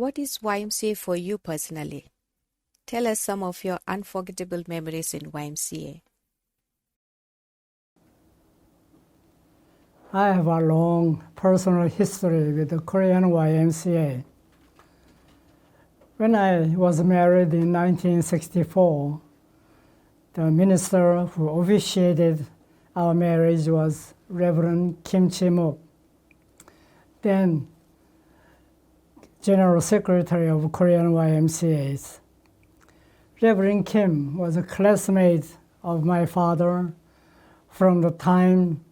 What is YMCA for you personally? Tell us some of your unforgettable memories in YMCA. I have a long personal history with the Korean YMCA. When I was married in 1964, the minister who officiated our marriage was Reverend Kim Chi-mook, then General Secretary of Korean YMCAs. Reverend Kim was a classmate of my father from the time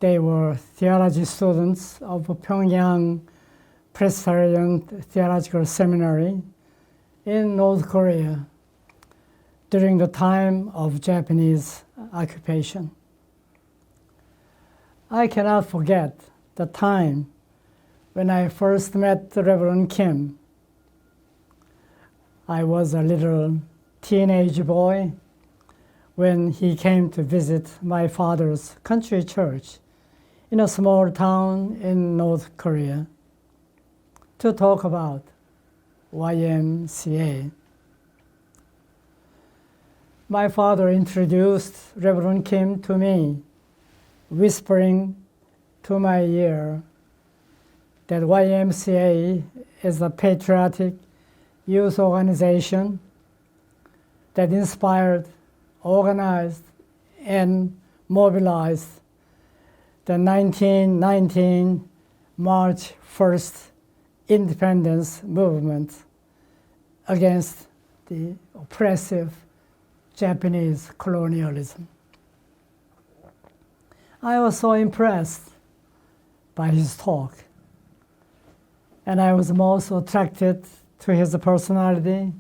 they were theology students of Pyongyang Presbyterian Theological Seminary in North Korea during the time of Japanese occupation. I cannot forget the time when I first met Reverend Kim. I was a little teenage boy when he came to visit my father's country church in a small town in North Korea to talk about YMCA. My father introduced Reverend Kim to me, whispering to my ear that YMCA is a patriotic youth organization that inspired, organized, and mobilized the 1919 March 1st independence movement against the oppressive Japanese colonialism. I was so impressed by his talk, and I was most attracted to his personality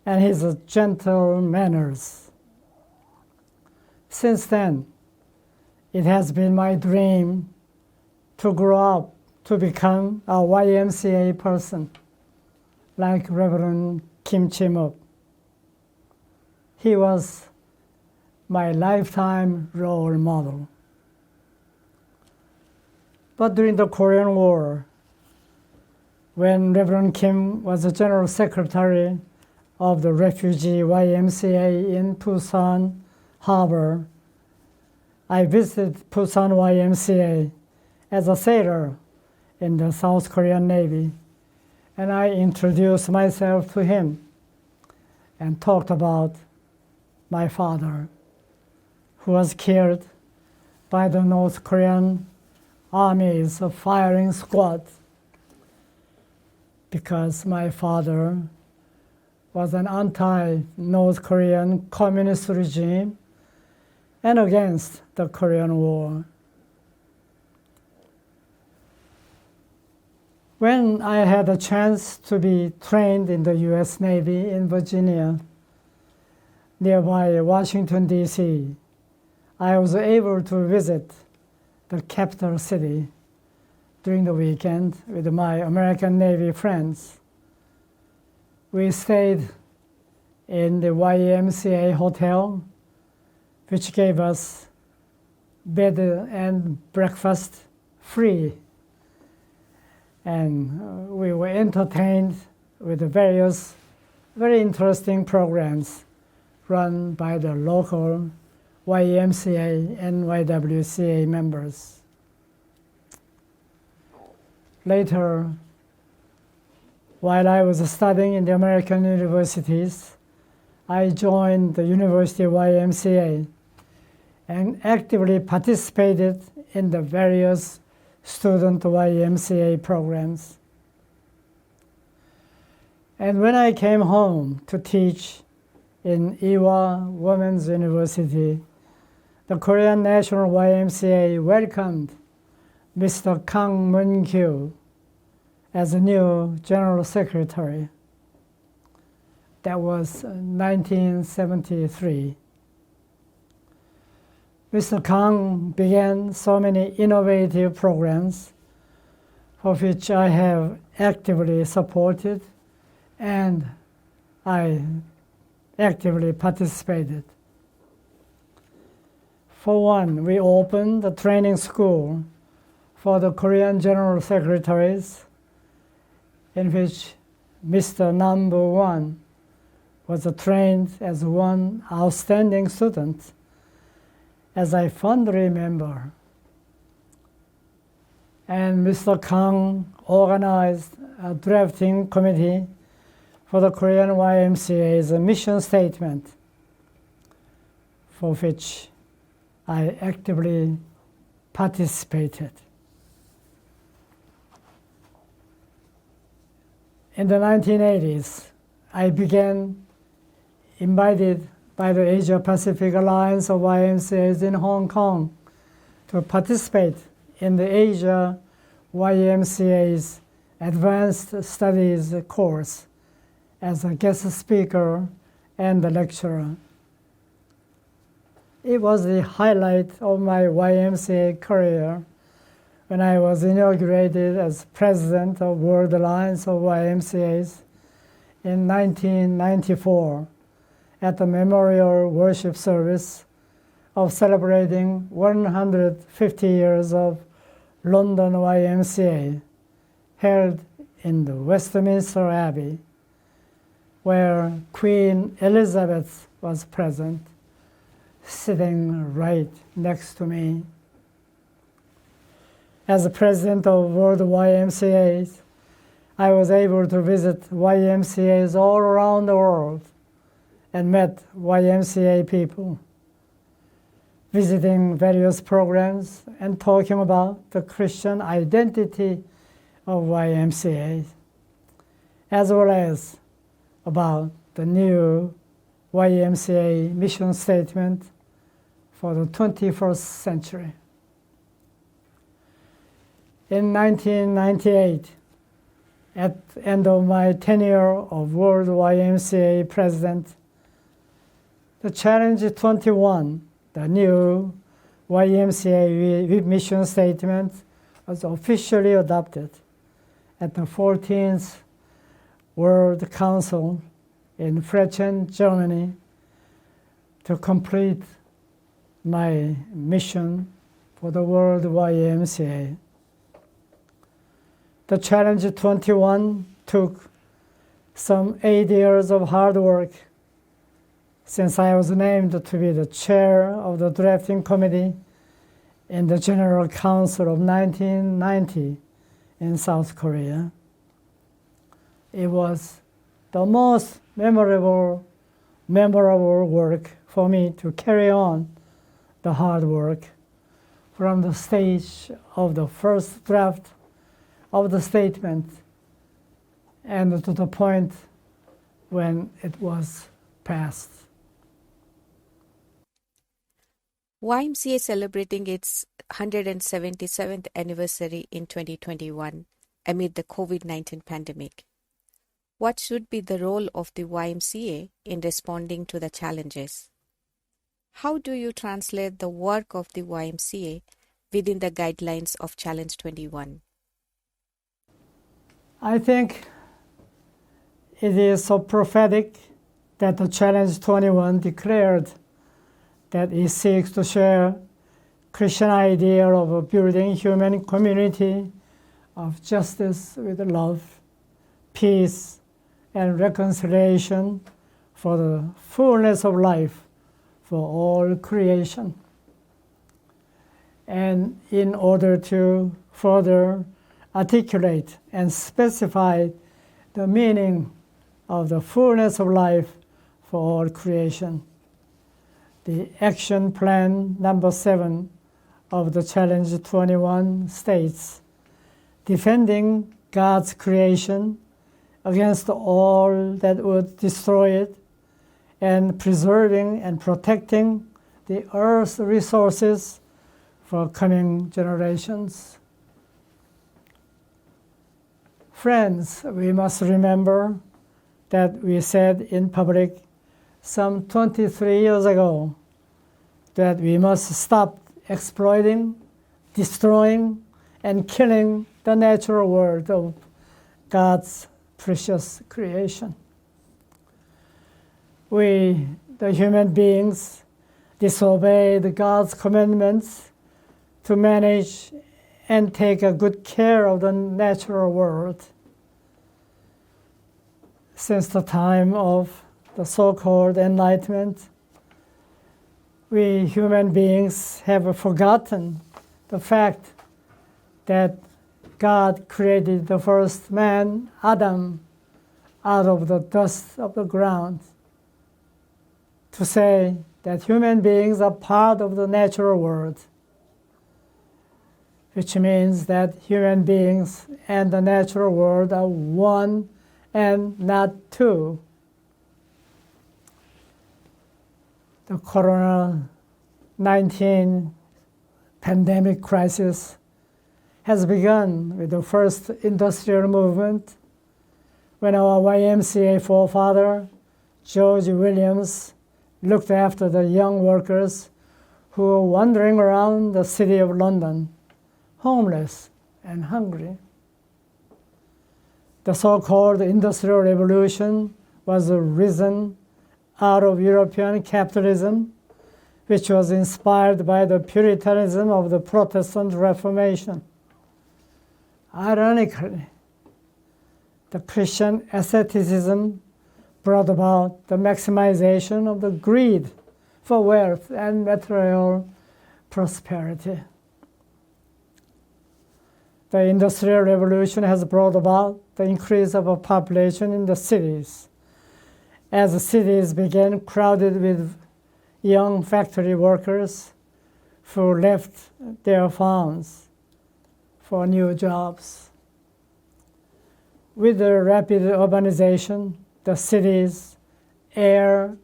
and his gentle manners. Since then, it has been my dream to grow up to become a YMCA person like Reverend Kim Chi-mook. He was my lifetime role model. But during the Korean War, when Reverend Kim was the General Secretary of the Refugee YMCA in Busan Harbor, I visited Busan YMCA as a sailor in the South Korean Navy, and I introduced myself to him and talked about my father, who was killed by the North Korean Army's firing squad because my father was an anti-North Korean communist regime and against the Korean War. When I had a chance to be trained in the U.S. Navy in Virginia, nearby Washington, D.C., I was able to visit the capital city during the weekend with my American Navy friends. We stayed in the YMCA hotel, which gave us bed and breakfast free. And we were entertained with the various very interesting programs run by the local YMCA and YWCA members. Later, while I was studying in the American universities, I joined the University YMCA and actively participated in the various student YMCA programs. And when I came home to teach in Ewha Women's University, the Korean National YMCA welcomed Mr. Kang Mun-kyu as a new General Secretary. That was 1973. Mr. Kang began so many innovative programs for which I have actively supported and I actively participated. For one, we opened a training school for the Korean General Secretaries in which Mr. Number One was trained as one outstanding student, as I fondly remember. And Mr. Kang organized a drafting committee for the Korean YMCA's mission statement, for which I actively participated. In the 1980s, I began invited by the Asia-Pacific Alliance of YMCAs in Hong Kong to participate in the Asia YMCA's Advanced Studies course as a guest speaker and a lecturer. It was the highlight of my YMCA career when I was inaugurated as president of World Alliance of YMCAs in 1994 at the memorial worship service of celebrating 150 years of London YMCA, held in the Westminster Abbey, where Queen Elizabeth was present, sitting right next to me. As the president of World YMCAs, I was able to visit YMCAs all around the world and met YMCA people, visiting various programs and talking about the Christian identity of YMCA, as well as about the new YMCA mission statement for the 21st century. In 1998, at the end of my tenure of World YMCA president, the Challenge 21, the new YMCA mission statement, was officially adopted at the 14th World Council in Frechen, Germany, to complete my mission for the World YMCA. The Challenge 21 took some 8 years of hard work since I was named to be the chair of the drafting committee in the General Council of 1990 in South Korea. It was the most memorable work for me to carry on the hard work from the stage of the first draft of the statement and to the point when it was passed. YMCA celebrating its 177th anniversary in 2021 amid the COVID-19 pandemic. What should be the role of the YMCA in responding to the challenges? How do you translate the work of the YMCA within the guidelines of Challenge 21? I think it is so prophetic that the Challenge 21 declared that it seeks to share Christian idea of building human community of justice with love, peace, and reconciliation for the fullness of life for all creation. And in order to further articulate and specify the meaning of the fullness of life for all creation, the action plan number 7 of the Challenge 21 states, defending God's creation against all that would destroy it, and preserving and protecting the earth's resources for coming generations. Friends, we must remember that we said in public some 23 years ago that we must stop exploiting, destroying, and killing the natural world of God's precious creation. We, the human beings, disobeyed God's commandments to manage and take a good care of the natural world. since the time of the so-called Enlightenment, we human beings have forgotten the fact that God created the first man, Adam, out of the dust of the ground, to say that human beings are part of the natural world, which means that human beings and the natural world are one and not two. The Corona-19 pandemic crisis has begun with the first industrial movement when our YMCA forefather, George Williams, looked after the young workers who were wandering around the city of London, homeless and hungry. The so-called Industrial Revolution was risen out of European capitalism, which was inspired by the Puritanism of the Protestant Reformation. Ironically, the Christian asceticism brought about the maximization of the greed for wealth and material prosperity. The Industrial Revolution has brought about the increase of a population in the cities, as the cities began crowded with young factory workers who left their farms for new jobs. With the rapid urbanization, the cities, air,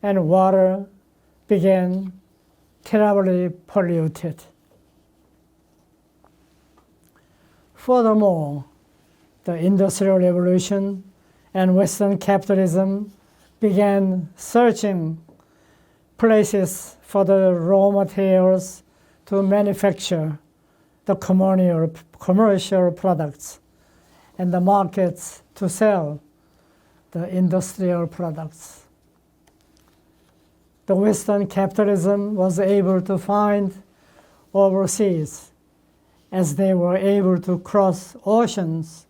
and water began terribly polluted. Furthermore, the Industrial Revolution and Western capitalism began searching places for the raw materials to manufacture the commercial products and the markets to sell the industrial products. The Western capitalism was able to find overseas, as they were able to cross oceans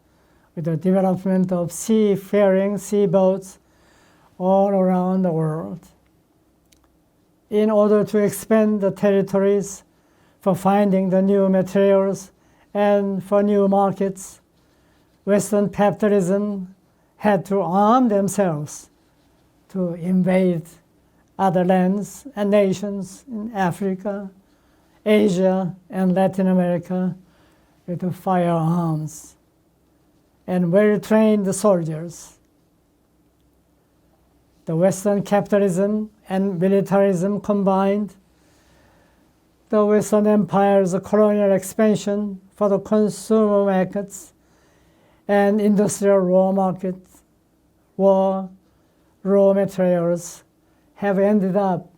with the development of seafaring seaboats all around the world. In order to expand the territories for finding the new materials and for new markets, Western capitalism had to arm themselves to invade other lands and nations in Africa, Asia, and Latin America with firearms and well-trained soldiers. The Western capitalism and militarism combined, the Western Empire's colonial expansion for the consumer markets and industrial raw markets, raw materials, have ended up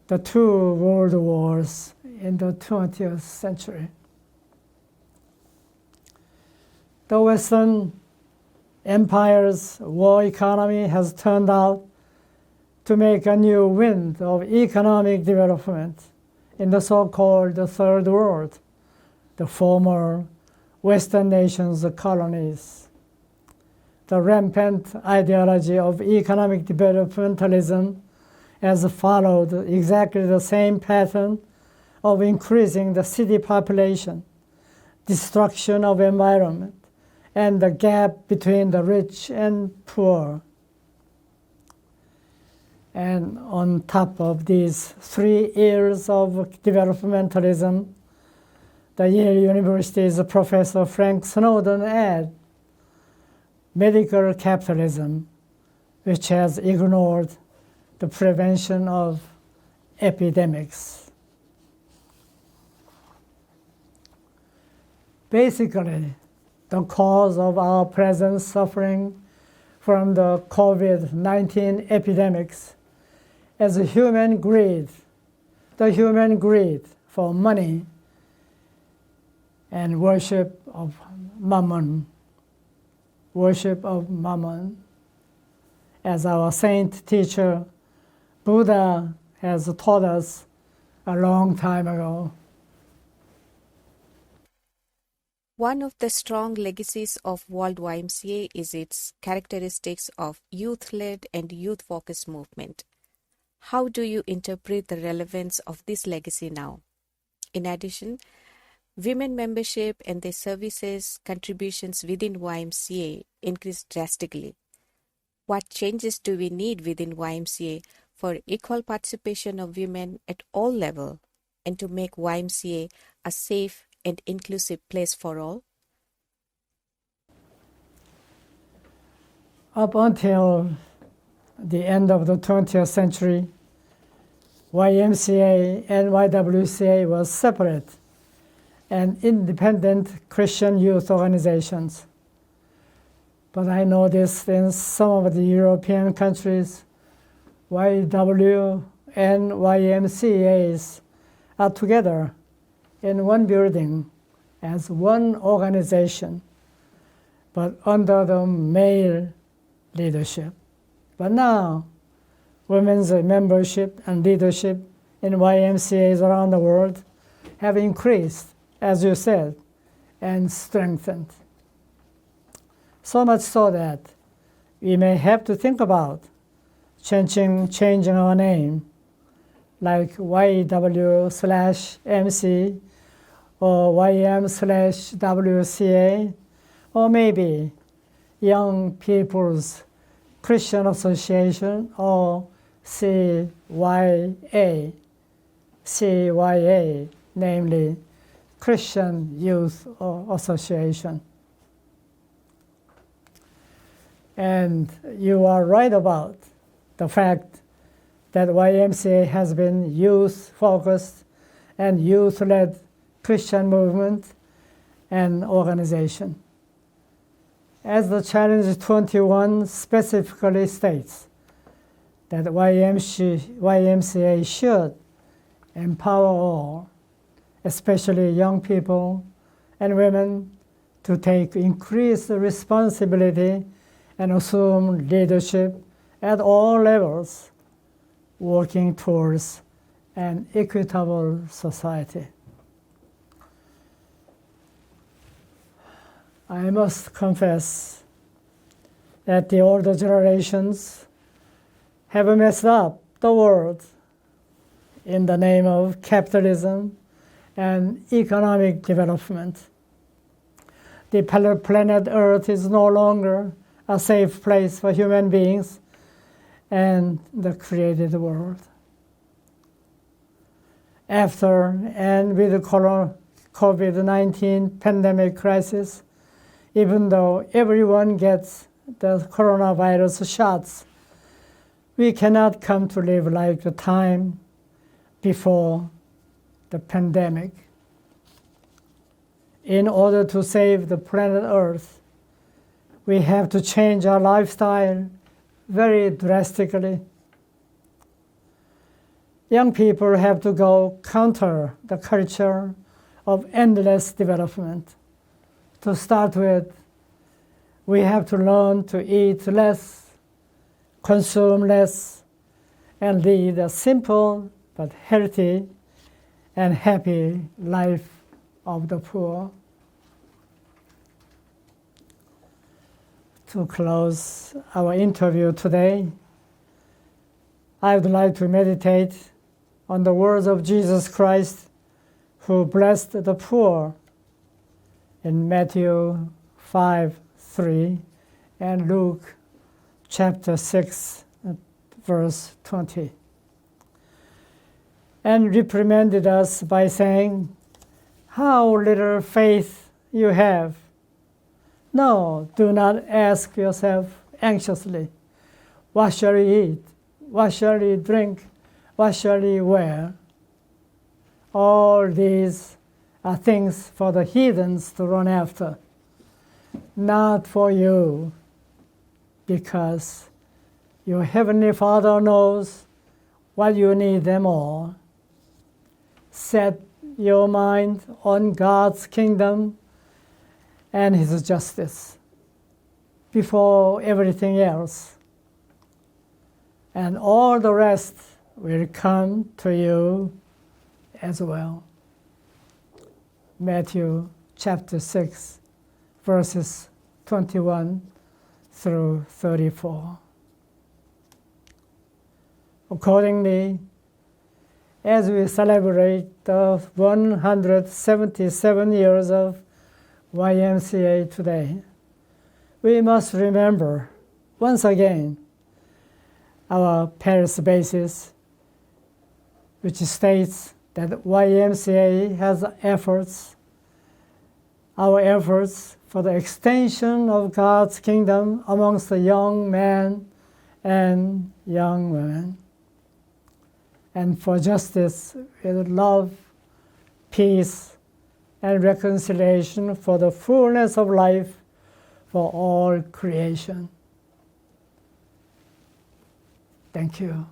the two world wars in the 20th century. The Western Empire's war economy has turned out to make a new wind of economic development in the so-called Third World, the former Western nations' colonies. The rampant ideology of economic developmentalism has followed exactly the same pattern of increasing the city population, destruction of environment, and the gap between the rich and poor. And on top of these 3 years of developmentalism, the Yale University's Professor Frank Snowden adds medical capitalism, which has ignored the prevention of epidemics. Basically, the cause of our present suffering from the COVID-19 epidemics is human greed, the human greed for money and worship of mammon, as our saint teacher Buddha has taught us a long time ago. One of the strong legacies of World YMCA is its characteristics of youth-led and youth-focused movement. How do you interpret the relevance of this legacy now? In addition, women membership and their services contributions within YMCA increased drastically. What changes do we need within YMCA for equal participation of women at all levels and to make YMCA a safe and inclusive place for all? Up until the end of the 20th century, YMCA and YWCA was separate and independent Christian youth organizations. But I noticed in some of the European countries, YW and YMCAs are together in one building as one organization, but under the male leadership. But now, women's membership and leadership in YMCAs around the world have increased, as you said, and strengthened. So much so that we may have to think about changing our name, like YW/MC or YM/WCA, or maybe Young People's Christian Association, or CYA, namely Christian Youth Association. And you are right about the fact that YMCA has been youth-focused and youth-led Christian movement and organization. As the Challenge 21 specifically states, that YMCA should empower all, especially young people and women, to take increased responsibility and assume leadership at all levels, working towards an equitable society. I must confess that the older generations have messed up the world in the name of capitalism and economic development. The planet Earth is no longer a safe place for human beings and the created world. After and with the COVID-19 pandemic crisis, even though everyone gets the coronavirus shots, we cannot come to live like the time before the pandemic. In order to save the planet Earth, we have to change our lifestyle very drastically. Young people have to go counter the culture of endless development. To start with, we have to learn to eat less, consume less, and lead a simple but healthy and happy life of the poor. To close our interview today, I would like to meditate on the words of Jesus Christ, who blessed the poor in Matthew 5:3 and Luke chapter 6, verse 20, and reprimanded us by saying, "How little faith you have! No, do not ask yourself anxiously, what shall we eat? What shall we drink? What shall we wear? All these are things for the heathens to run after, not for you, because your heavenly Father knows what you need them all. Set your mind on God's kingdom and His justice before everything else, and all the rest will come to you as well." Matthew chapter 6, verses 21 through 34. Accordingly, as we celebrate the 177 years of YMCA today, we must remember once again our Paris basis, which states that YMCA has our efforts for the extension of God's kingdom amongst the young men and young women, and for justice with love, peace, and reconciliation for the fullness of life for all creation. Thank you.